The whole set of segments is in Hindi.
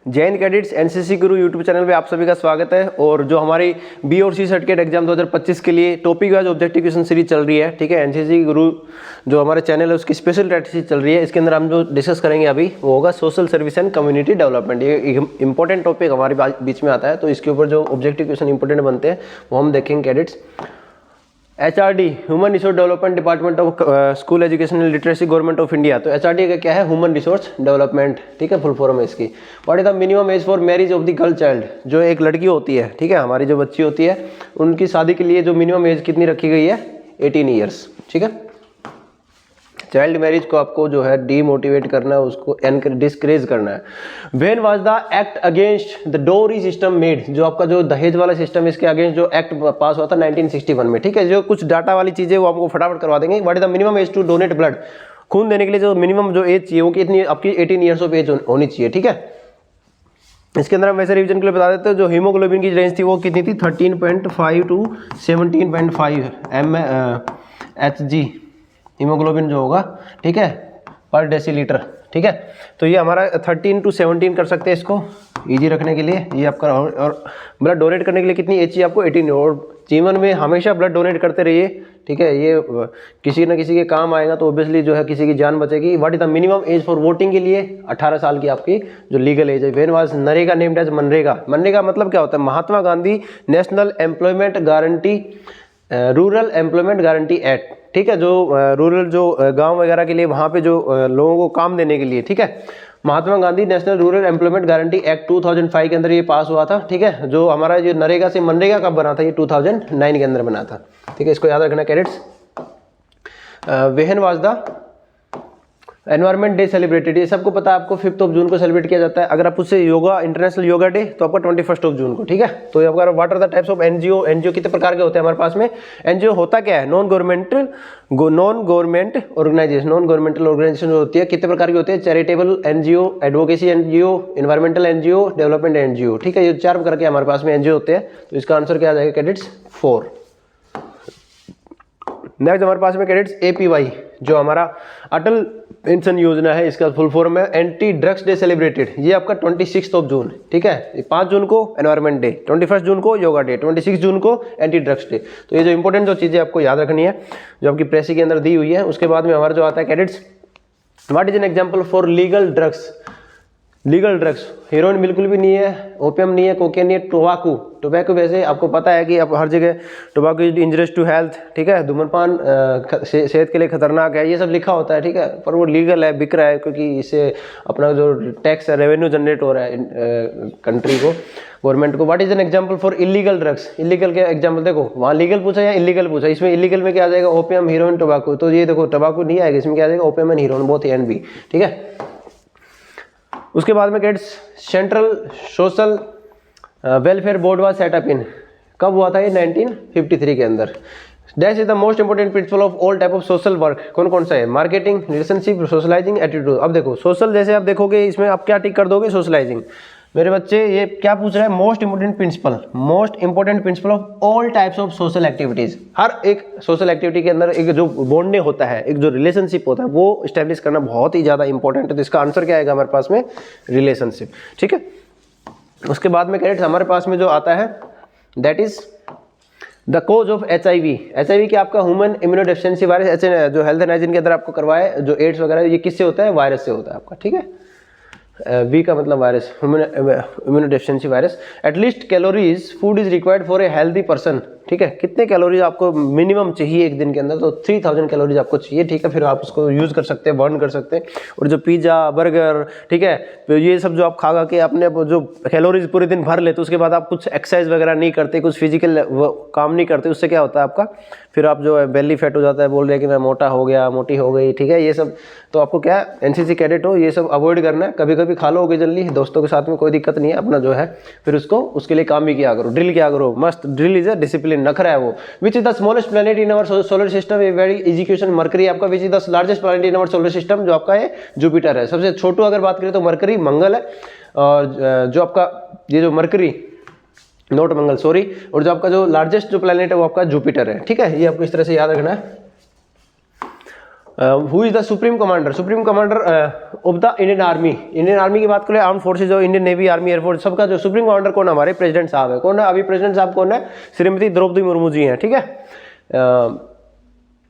जैन कैडेट्स एनसीसी गुरु यूट्यूब चैनल पे आप सभी का स्वागत है। और जो हमारी बी और सी सर्टिफिकेट एग्जाम 2025 के लिए topic wise objective question series चल रही है, ठीक है। एनसीसी गुरु जो हमारे चैनल है उसकी स्पेशल सीरीज चल रही है। इसके अंदर हम जो डिस्कस करेंगे अभी वो होगा social service and community development. ये इंपॉर्टेंट टॉपिक हमारे बीच में आता है, तो इसके ऊपर जो ऑब्जेक्टिव क्वेश्चन इंपॉर्टेंट बनते हैं वो हम देखेंगे cadets. HRD human resource development department of school education and literacy government of India. तो HRD का क्या है? ह्यूमन रिसोर्स डेवलपमेंट, ठीक है, फुल फॉर्म है इसकी। What is the minimum age for marriage of the girl child? जो एक लड़की होती है, ठीक है, हमारी जो बच्ची होती है उनकी शादी के लिए जो मिनिमम एज कितनी रखी गई है? 18 ईयर्स, ठीक है। चाइल्ड मैरिज को आपको जो है डीमोटिवेट करना है, उसको डिस्करेज करना है। When was the act against the डोरी सिस्टम मेड? जो आपका जो दहेज वाला सिस्टम, इसके अगेंस्ट जो एक्ट पास हुआ था 1961 में, ठीक है। जो कुछ डाटा वाली चीजें वो आपको फटाफट करवा देंगे। What is the minimum age to donate blood? खून देने के लिए जो मिनिमम जो एज चाहिए वो कितनी? आपकी 18 ईयर्स ऑफ एज होनी चाहिए, ठीक है। इसके अंदर हम वैसे रिवीजन के लिए बता देते हैं, जो हीमोग्लोबिन की रेंज थी वो कितनी थी? 13.5 टू 17.5 mHg हीमोग्लोबिन जो होगा, ठीक है, पर डेसीलीटर, ठीक है। तो ये हमारा 13 टू 17 कर सकते हैं इसको इजी रखने के लिए। ये आपका और ब्लड डोनेट करने के लिए कितनी एज चाहिए आपको? 18। और जीवन में हमेशा ब्लड डोनेट करते रहिए, ठीक है। ये किसी न किसी के काम आएगा, तो ऑब्वियसली जो है किसी की जान बचेगी। What is the minimum age for voting के लिए? 18 साल की आपकी जो लीगल एज है। When was NREGA named as मनरेगा? मनरेगा मतलब क्या होता है? Mahatma Gandhi national employment guarantee rural employment guarantee act, ठीक है। जो रूरल जो गांव वगैरह के लिए वहाँ पे जो लोगों को काम देने के लिए, ठीक है, Mahatma Gandhi national rural employment guarantee act 2005 के अंदर ये पास हुआ था, ठीक है। जो हमारा जो नरेगा से मनरेगा कब बना था? ये 2009 के अंदर बना था, ठीक है। इसको याद रखना cadets. When was the environment day celebrated? ये सबको पता है आपको, 5 जून को सेलिब्रेट किया जाता है। अगर आप उससे योगा इंटरनेशनल योगा डे तो आपका 21 जून को, ठीक है। तो अगर what are the types of NGO? NGO कितने प्रकार के होते हैं हमारे पास में? एनजीओ होता क्या है? Non government organisation. Non governmental organisation जो होती है कितने प्रकार की होती है? Charitable NGO, advocacy NGO, environmental NGO, development NGO, ठीक है। ये 4 प्रकार के हमारे पास में एनजीओ होते हैं। तो इसका आंसर क्या आ जाएगा कैडेट्स? 4। नेक्स्ट हमारे पास में कैडेट्स APY, जो हमारा अटल पेंशन योजना है, इसका फुल फॉर्म है एंटी ड्रग्स डे सेलिब्रेटेड। ये आपका 26 जून, ठीक है। 5 जून को एनवायरमेंट डे, 21 जून को योगा डे, 26 जून को एंटी ड्रग्स डे। तो ये जो इंपॉर्टेंट जो चीजें आपको याद रखनी है जो आपकी प्रेसी के अंदर दी हुई है। उसके बाद में हमारा जो आता है cadets, what is an example for legal drugs? Legal drugs, heroine बिल्कुल भी नहीं है, ओपियम नहीं है, कोकेन नहीं है, टोबैको वैसे आपको पता है कि अब हर जगह tobacco is injurious to health, ठीक है। धूम्रपान सेहत के लिए खतरनाक है, ये सब लिखा होता है, ठीक है। पर वो लीगल है, बिक रहा है, क्योंकि इससे अपना जो टैक्स है, रेवेन्यू जनरेट हो रहा है कंट्री को, गवर्नमेंट को। What is an example for illegal drugs? Illegal के एग्जांपल देखो, वहाँ लीगल पूछा या इलीगल पूछा? इसमें इलीगल में क्या आ जाएगा? Opium, heroine, tobacco. तो ये देखो टोबैको नहीं आएगा, इसमें क्या आ जाएगा? Opium and heroin, both and B, ठीक है। उसके बाद में cadets, central social welfare board was set up in, कब हुआ था ये? 1953 के अंदर। That is the most important principle of all type of social work. कौन कौन सा है? Marketing, relationship, socialising, attitude. अब देखो सोशल, जैसे आप देखोगे इसमें आप क्या टिक कर दोगे? सोशलाइजिंग। मेरे बच्चे ये क्या पूछ रहा है? Most important principle of all types of social activities. हर एक सोशल एक्टिविटी के अंदर एक जो बॉन्डिंग होता है, एक जो रिलेशनशिप होता है, वो स्टैब्लिश करना बहुत ही ज्यादा इंपॉर्टेंट है। तो इसका आंसर क्या आएगा हमारे पास में? रिलेशनशिप, ठीक है। उसके बाद में कैडेट्स हमारे पास में जो आता है that is the cause of HIV। HIV क्या? आपका ह्यूमन इम्यूनोडेफिशिएंसी वायरस, जो हेल्थ एंड हाइजीन के अंदर आपको करवाए, जो एड्स वगैरह, ये किससे होता है? वायरस से होता है आपका, ठीक है। वी का मतलब virus, immunodeficiency virus. At least calories food is required for a healthy person, ठीक है। कितने कैलोरीज आपको मिनिमम चाहिए एक दिन के अंदर? तो 3000 कैलोरीज आपको चाहिए, ठीक है। फिर आप उसको यूज कर सकते हैं, बर्न कर सकते हैं। और जो पिज्जा, बर्गर, ठीक है, तो ये सब जो आप खा के अपने जो कैलोरीज पूरे दिन भर लेते, उसके बाद आप कुछ एक्सरसाइज वगैरह नहीं करते, कुछ फिजिकल काम नहीं करते, उससे क्या होता है आपका? फिर आप जो है बेली फैट हो जाता है, बोल रहे हैं कि मैं मोटा हो गया, मोटी हो गई, ठीक है। ये सब तो आपको क्या, एनसीसी कैडेट हो, ये सब अवॉइड करना है। कभी कभी खा लो ओकेजनली दोस्तों के साथ में, कोई दिक्कत नहीं है, अपना जो है फिर उसको उसके लिए काम भी किया करो, ड्रिल किया करो। मस्त ड्रिल इज अ डिसिप्लिन, नखरा है वो। Which is the smallest planet in our solar system? A very easy question. Mercury आपका। Which is the largest planet in our solar system? जो आपका है जुपिटर है। सबसे छोटू अगर बात करें तो मरकरी, मंगल है। और जो आपका ये जो मरकरी, नोट मंगल, सॉरी। और जो आपका जो लार्जेस्ट जो प्लैनेट है वो आपका जुपिटर है, ठीक है। ये आपको इस तरह से याद रखना है। Who is the supreme commander of the Indian army. Indian army की बात करें, आर्म फोर्सेज हो, इंडियन नेवी, आर्मी, एयरफोर्स, सबका जो सुप्रीम कमांडर कौन है, हमारे प्रेसिडेंट साहब है। कौन है अभी प्रेसिडेंट साहब, कौन है, श्रीमती द्रौपदी मुर्मू जी हैं, ठीक है।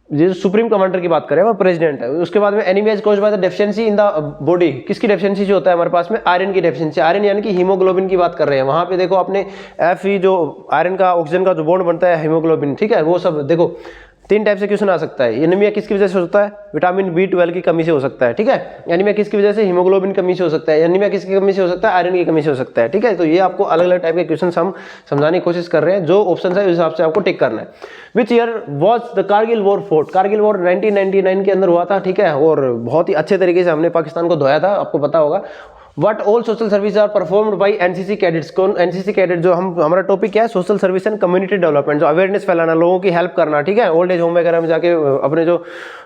ये सुप्रीम कमांडर की बात करें वो प्रेसिडेंट है। उसके बाद में anaemia caused by the deficiency in the body, किसकी डेफिशिएंसी जो होता है हमारे पास में, आयरन की डेफिशिएंसी। आयरन यानी कि हीमोग्लोबिन की बात कर रहे हैं। वहां पे देखो आपने Fe जो आयरन का ऑक्सीजन का जो बॉन्ड बनता है हीमोग्लोबिन, ठीक है, वो सब देखो 3 टाइप से क्वेश्चन आ सकता है। एनीमिया किसकी वजह से होता है, विटामिन B12 की कमी से हो सकता है, ठीक है। एनीमिया किसकी वजह से, हीमोग्लोबिन कमी से हो सकता है। एनीमिया किसकी कमी से हो सकता है, आयरन की कमी से हो सकता है, ठीक है। तो ये आपको अलग अलग टाइप के क्वेश्चन हम समझाने की कोशिश कर रहे हैं। जो ऑप्शन है उस हिसाब से आपको टिक करना है। Which year was the Kargil war fort. Kargil war 1999 के अंदर हुआ था, ठीक है, और बहुत ही अच्छे तरीके से हमने पाकिस्तान को धोया था, आपको पता होगा। What all social services are performed by NCC cadets। कौन NCC कैडेट, जो हमारा टॉपिक क्या है, social service and community development, जो अवेयरनेस फैलाना, लोगों की हेल्प करना, ठीक है। ओल्ड एज होम वगैरह में जाके अपने जो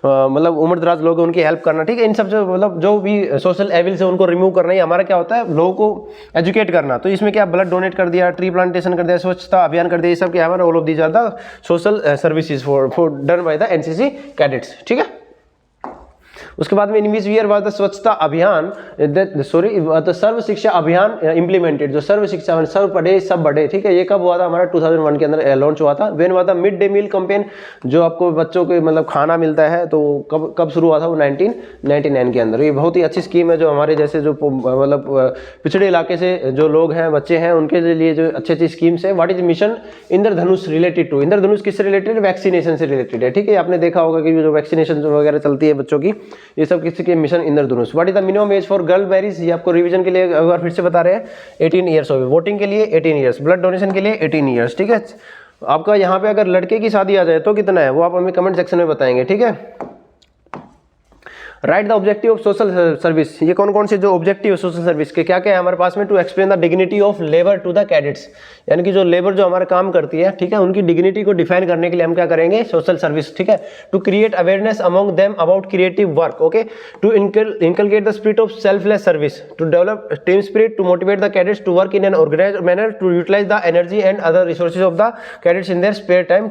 मतलब उम्र दराज लोग हैं उनकी हेल्प करना, ठीक है। इन सब जो मतलब जो भी सोशल एविल्स है उनको रिमूव करना ही हमारा क्या होता है, लोगों को एजुकेट करना। तो इसमें क्या, ब्लड डोनेट कर दिया, ट्री प्लांटेशन कर दिया, स्वच्छता अभियान कर दिया, ये सब क्या है, all of these are the social services for done by the NCC cadets, ठीक है। उसके बाद में in which year was the Swachhata Abhiyan, the सर्व शिक्षा अभियान इंप्लीमेंटेड। जो सर्व शिक्षा, सर्व पढ़े सब बढ़े, ठीक है, ये कब हुआ था, हमारा 2001 के अंदर लॉन्च हुआ था। व्हेन हुआ था मिड डे मील कैंपेन, जो आपको बच्चों को मतलब खाना मिलता है, तो कब शुरू हुआ था, वो 1999 के अंदर। ये बहुत ही अच्छी स्कीम है, जो हमारे जैसे जो मतलब पिछड़े इलाके से जो लोग हैं, बच्चे हैं, उनके लिए जो अच्छी अच्छी स्कीम्स है। What is mission Indradhanush related to. Indradhanush किससे रिलेटेड, वैक्सीनेशन से रिलेटेड है, ठीक है। आपने देखा होगा कि जो वैक्सीनेशन वगैरह चलती है बच्चों की, ये सब किसी के mission Indradhanush. What is the minimum age for girl marriage, ये आपको रिवीजन के लिए एक बार फिर से बता रहे हैं, 18 ईयर्स हो गए। वोटिंग के लिए 18 ईयर्स, ब्लड डोनेशन के लिए 18 ईयर्स, ठीक है। आपका यहाँ पे अगर लड़के की शादी आ जाए तो कितना है, वो आप हमें कमेंट सेक्शन में बताएंगे, ठीक है। Right the objective of social service. ये कौन कौन से जो ऑब्जेक्टिव है सोशल सर्विस के, क्या क्या है हमारे पास में। To explain the dignity of labour to the cadets, यानी कि जो लेबर जो हमारा काम करती है, ठीक है, उनकी डिग्निटी को डिफाइन करने के लिए हम क्या करेंगे, सोशल सर्विस, ठीक है। To create awareness among them about creative work, okay. To inculcate the spirit of selfless service, to develop team spirit, to motivate the cadets to work in an organised manner, to utilise the energy and other resources of the cadets in their spare time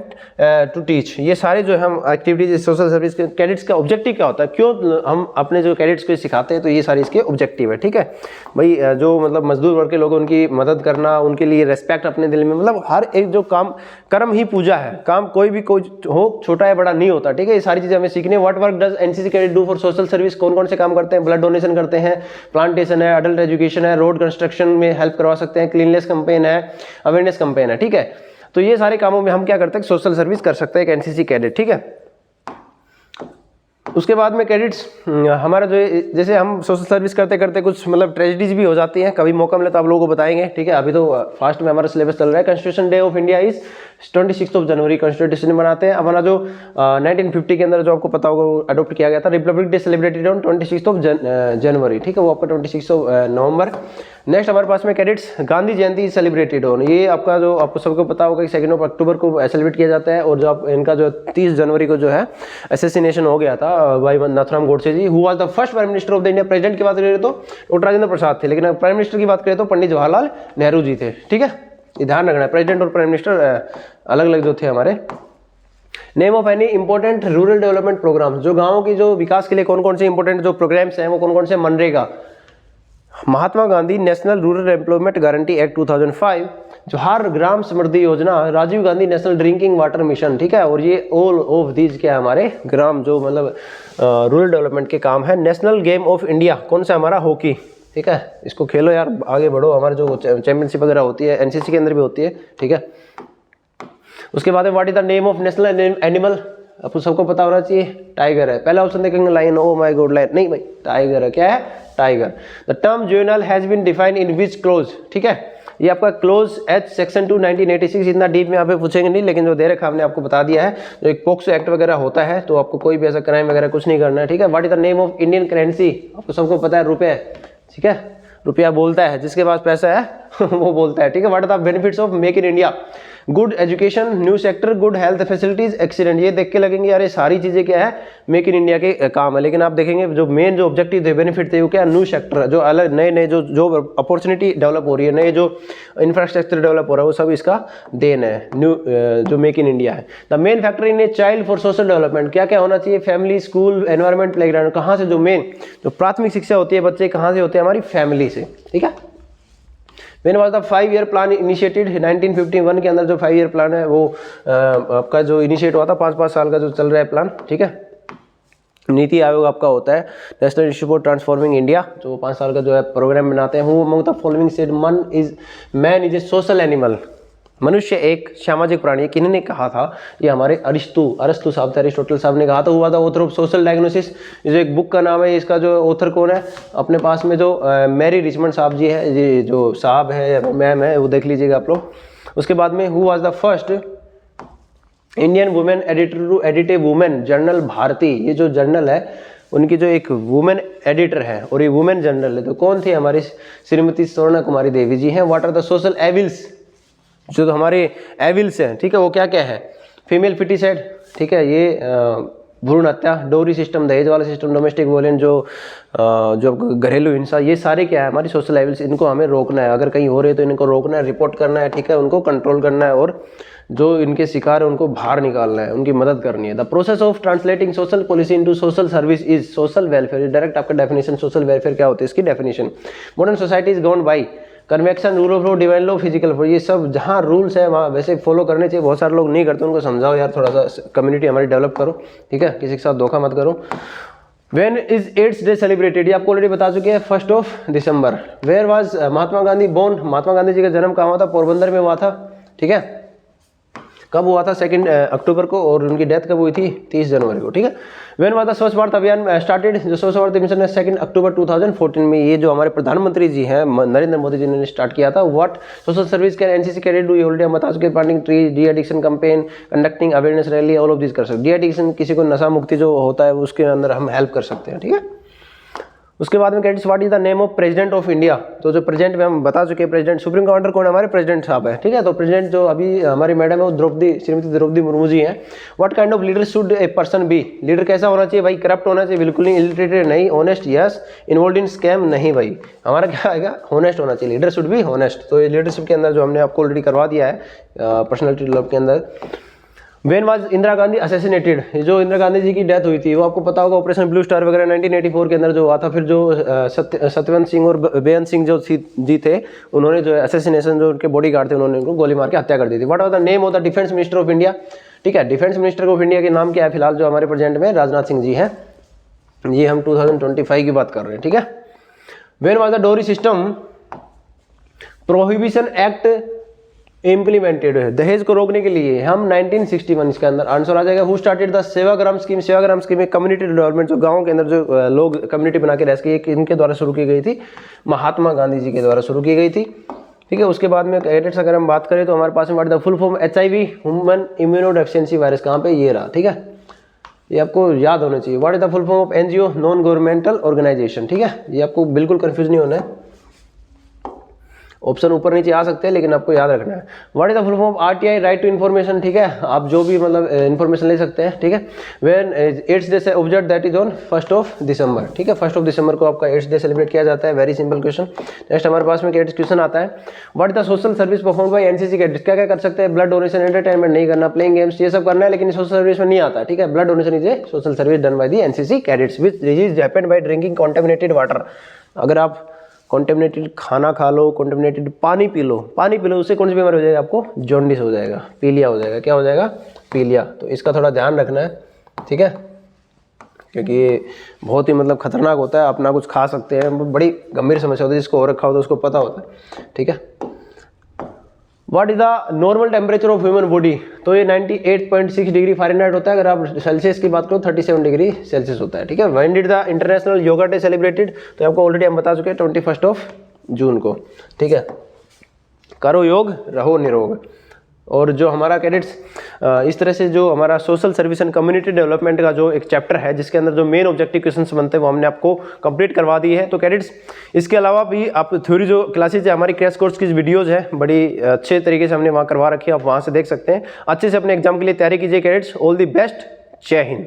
to teach. ये सारे जो हम एक्टिविटीज सोशल सर्विस के कैडेट्स का ऑब्जेक्टिव क्या होता है, क्यों हम अपने जो कैडेट्स को सिखाते हैं, तो ये सारे इसके ऑब्जेक्टिव है, ठीक है भाई। जो मतलब मजदूर वर्ग के लोग, उनकी मदद करना, उनके लिए रेस्पेक्ट अपने दिल में, मतलब हर एक जो काम, कर्म ही पूजा है। काम कोई भी कोई हो, छोटा या बड़ा नहीं होता, ठीक है। ये सारी चीजें हमें सीखनी है। What work does NCC cadet do for social service, कौन कौन से काम करते हैं, ब्लड डोनेशन करते हैं, प्लांटेशन है, अडल्ट एजुकेशन है, रोड कंस्ट्रक्शन में हेल्प करवा सकते हैं, क्लीननेस कैंपेन है, अवेयरनेस कैंपेन है, ठीक है। तो ये सारे कामों में हम क्या करते हैं, सोशल सर्विस कर सकते हैं एक NCC कैडेट, ठीक है। उसके बाद में कैडेट्स हमारा जो जैसे हम सोशल सर्विस करते करते कुछ मतलब ट्रेजेडीज भी हो जाती हैं, कभी मौका मिले तो आप लोगों को बताएंगे, ठीक है। अभी तो फास्ट में हमारा सिलेबस चल रहा है। Constitution day of India is 26 January, constitution बनाते हैं। हमारा जो 1950 के अंदर जो आपको पता होगा अडोप्ट किया गया था। रिपब्लिक डे सेलिब्रेटेड ऑन 26 जनवरी, ठीक है, वो आपका 26 नवंबर। नेक्स्ट हमारे पास में cadets Gandhi Jayanti celebrated on, ये आपका जो आपको सबको पता होगा कि 2 अक्टूबर को सेलिब्रेट किया जाता है। और जो आप इनका जो 30 जनवरी को जो है असैसिनेशन हो गया था भाई Nathuram Godse ji, who was the first prime minister of the India. President की बात करें तो डॉक्टर राजेंद्र प्रसाद थे, लेकिन प्राइम मिनिस्टर की बात करें तो पंडित जवाहरलाल नेहरू जी थे, ठीक है। ये ध्यान रखना है, प्रेसिडेंट और प्राइम मिनिस्टर अलग अलग जो थे हमारे। Name of any important rural development programme, जो गाँव की जो विकास के लिए कौन कौन से इंपॉर्टेंट जो प्रोग्राम्स हैं वो कौन कौन से। मनरेगा, Mahatma Gandhi national rural employment guarantee act 2005, Johar Gram Samriddhi Yojana, Rajiv Gandhi national drinking water mission, ठीक है। और ये ऑल ऑफ दीज क्या है हमारे ग्राम जो मतलब रूरल डेवलपमेंट के काम है। नेशनल गेम ऑफ इंडिया कौन सा हमारा, हॉकी, ठीक है। इसको खेलो यार, आगे बढ़ो। हमारे जो चैंपियनशिप वगैरह होती है NCC के अंदर भी होती है, ठीक है। उसके बाद what is the name of national animal, आपको सबको पता होना चाहिए, टाइगर है। पहला ऑप्शन देखेंगे lion, oh my god lion, नहीं भाई टाइगर है, क्या है tiger. The term juvenile has been defined in which clause, ठीक है। ये आपका क्लोज H सेक्शन 2 1986, इतना डीप में यहाँ पे पूछेंगे नहीं, लेकिन जो दे रखा हमने आपको बता दिया है। जो एक पोक्सो एक्ट वगैरह होता है, तो आपको कोई भी ऐसा क्राइम वगैरह कुछ नहीं करना है, ठीक है। What is the name of Indian currency, आपको सबको पता है रुपये, ठीक है। रुपया बोलता है, जिसके पास पैसा है वो बोलता है, ठीक है। What are the benefits of make in India? Good education, new sector, good health facilities, accident. ये देख के लगेंगे यार ये सारी चीजें क्या है, मेक इन इंडिया के काम है। लेकिन आप देखेंगे जो मेन जो ऑब्जेक्टिव थे, बेनिफिट थे, वो क्या? न्यू सेक्टर, जो अलग नए नए जो अपॉर्चुनिटी डेवलप हो रही है, नए जो इंफ्रास्ट्रक्चर डेवलप हो रहा है, वो सब इसका देन है, न्यू जो मेक इन इंडिया है। The main factor in a child for social development, क्या क्या होना चाहिए? Family, school, environment, playground. कहाँ से जो मेन जो प्राथमिक शिक्षा होती है बच्चे कहाँ से होते हैं? हमारी फैमिली से, ठीक है। When was the 5 year plan initiated? 1951 के अंदर जो 5 ईयर प्लान है वो आपका जो इनिशिएट हुआ था, 5-5 साल का जो चल रहा है प्लान, ठीक है। नीति आयोग आपका होता है national institute for transforming India, जो 5 साल का जो है प्रोग्राम बनाते हैं। Who among the following said man is a social animal? मनुष्य एक सामाजिक प्राणी है। किन्होंने कहा था? ये हमारे अरिस्तु साहब थे, अरिस्टोटल साहब ने कहा था। हुआ था ऑथर ऑफ सोशल डायग्नोसिस, जो एक बुक का नाम है। इसका जो ऑथर कौन है? अपने पास में जो मैरी रिचमंड साहब जी है, ये जो साहब है या मैम है, वो देख लीजिएगा आप लोग। उसके बाद में who was the first Indian women editor to edit a women journal Bharati? ये जो जर्नल है उनकी जो एक वुमेन एडिटर है और ये वुमेन जर्नल है, तो कौन थी? हमारी श्रीमती स्वर्ण कुमारी देवी जी हैं। What are the social evils? जो तो हमारे एविल्स हैं, ठीक है, वो क्या क्या है? फीमेल फिटिसाइड, ठीक है, ये भ्रूण हत्या, डोरी सिस्टम, दहेज वाला सिस्टम, डोमेस्टिक वोलेंस, जो घरेलू हिंसा, ये सारे क्या है? हमारी सोशल एविल्स। इनको हमें रोकना है, अगर कहीं हो रहे तो इनको रोकना है, रिपोर्ट करना है, ठीक है, उनको कंट्रोल करना है और जो इनके शिकार है उनको बाहर निकालना है, उनकी मदद करनी है। The process of translating social policy into social service is social welfare. Direct आपका डेफिनेशन सोशल वेलफेयर क्या होता है, इसकी definition. Modern society is govern by convection, rule of law, divine law, physical law. ये सब जहाँ रूल्स है वहाँ वैसे फॉलो करने चाहिए। बहुत सारे लोग नहीं करते, उनको समझाओ यार, थोड़ा सा कम्युनिटी हमारी डेवलप करो, ठीक है, किसी के साथ धोखा मत करो। When is AIDS day celebrated? ये आपको ऑलरेडी बता चुके हैं, 1 दिसंबर। Where was Mahatma Gandhi born? Mahatma Gandhi ji का जन्म कहाँ हुआ था? पोरबंदर में हुआ था, ठीक है। कब हुआ था? 2 अक्टूबर को, और उनकी डेथ कब हुई थी? 30 जनवरी को, ठीक है। वेन वाज द स्वच्छ भारत अभियान स्टार्टेड? जो स्वच्छ भारत मिशन है 2 अक्टूबर 2014 में, ये जो हमारे प्रधानमंत्री जी हैं नरेंद्र मोदी जी ने स्टार्ट किया था। What social service can NCC cadet do? ये ऑलरेडी हम बता चुके। Planting tree, de addiction campaign, conducting awareness rally, all of this कर सकते। डी एडिक्शन, किसी को नशा मुक्ति जो होता है उसके अंदर हम हेल्प कर सकते हैं, ठीक है। उसके बाद में cadets what is the name of president of India? तो जो प्रेसिडेंट में हम बता चुके हैं, प्रेसिडेंट सुप्रीम कमांडर कौन है? हमारे प्रेसिडेंट साहब है, ठीक है। तो प्रेसिडेंट जो अभी हमारी मैडम है वो श्रीमती द्रौपदी मुर्मू जी हैं। What kind of leader should a person be? Leader कैसा होना चाहिए भाई? करप्ट होना चाहिए? बिल्कुल नहीं। इलिटरेटेड नहीं। Honest? Yes. Involve in scam? नहीं भाई। हमारा क्या आएगा? ऑनेस्ट होना चाहिए। Leader should be honest. तो ये लीडरशिप के अंदर जो हमने आपको ऑलरेडी करवा दिया है पर्सनैलिटी डेवलप के अंदर। When was Indira Gandhi assassinated? जो इंदिरा गांधी जी की डेथ हुई थी वो आपको पता होगा, ऑपरेशन ब्लू स्टार वगैरह 1984 के अंदर जो हुआ था। फिर जो सत्यवंत सिंह और बेअंत सिंह जो जी थे, उन्होंने जो असैसिनेशन, जो उनके बॉडी गार्ड थे, उन्होंने उनको गोली मार के हत्या कर दी थी। What was the name of the defence minister of India? ठीक है, डिफेंस मिनिस्टर ऑफ इंडिया के नाम क्या है फिलहाल जो हमारे प्रेजेंट में? राजनाथ सिंह जी हैं। ये हम 2025 की बात कर रहे हैं, ठीक है। वेन वाज द डोरी सिस्टम प्रोहिबिशन एक्ट इम्प्लीमेंटेड है? दहेज को रोकने के लिए हम 1961 इसके अंदर आंसर आ जाएगा। Who started the Sevagram scheme? Sevagram scheme एक कम्युनिटी डेवलपमेंट, जो गाँव के अंदर जो लोग कम्युनिटी बना के रह सके, इनके द्वारा शुरू की गई थी, महात्मा गांधी जी के द्वारा शुरू की गई थी, ठीक है। उसके बाद में कैडेट्स अगर हम बात करें तो हमारे पास में what the full form? HIV human immunodeficiency virus. कहाँ पे? ये रहा, ठीक है, ये आपको याद होना चाहिए। What is the full form of NGO? Non governmental organisation, ठीक है। ये आपको बिल्कुल कंफ्यूज नहीं होना है, ऑप्शन ऊपर नीचे आ सकते हैं लेकिन आपको याद रखना है। What is the full form of RTI? Right to information, ठीक है। आप जो भी मतलब इन्फॉर्मेशन ले सकते हैं, ठीक है। व्हेन एड्स डे से ऑब्जर्व दैट इज ऑन 1 दिसंबर, ठीक है। 1 दिसंबर को आपका एड्स डे सेलिब्रेट किया जाता है। Very simple question. नेक्स्ट हमारे पास में कैडेट्स क्वेश्चन आता है। What is the social service perform by NCC cadets? क्या क्या कर सकते हैं? ब्लड डोनेशन, एंटरटेनमेंट नहीं करना, प्लेइंग गेम्स, ये सब करना है, लेकिन सोशल सर्विस में नहीं आता है, ठीक है। Blood donation is a social service done by the NCC cadets which is happened by drinking contaminated water. अगर आप कॉन्टेमिनेटेड खाना खा लो, कॉन्टेमिनेटेड पानी पी लो, उससे कौन सी बीमारी हो जाएगा? आपको जॉन्डिस हो जाएगा, पीलिया हो जाएगा। क्या हो जाएगा? पीलिया। तो इसका थोड़ा ध्यान रखना है, ठीक है, क्योंकि ये बहुत ही मतलब खतरनाक होता है। अपना कुछ खा सकते हैं, बड़ी गंभीर समस्या होती है, जिसको हो रखा होता है उसको पता होता है, ठीक है। What is the normal temperature of human body? तो ये 98.6 डिग्री फ़ारेनहाइट होता है। अगर आप सेल्सियस की बात करो 37 डिग्री सेल्सियस होता है, ठीक है। When did the international yoga day celebrated? तो आपको ऑलरेडी हम बता चुके हैं 21 जून को, ठीक है। करो योग, रहो निरोग। और जो हमारा कैडेट्स इस तरह से जो हमारा social service and community development का जो एक चैप्टर है जिसके अंदर जो मेन ऑब्जेक्टिव क्वेश्चंस बनते हैं वो हमने आपको कंप्लीट करवा दिए हैं। तो कैडेट्स इसके अलावा भी आप थ्योरी जो क्लासेज है हमारी क्रैश कोर्स की वीडियोज़ है बड़ी अच्छे तरीके से हमने वहाँ करवा रखी है, आप वहाँ से देख सकते हैं। अच्छे से अपने एग्जाम के लिए तैयारी कीजिए कैडेट्स। ऑल द बेस्ट, जय हिंद।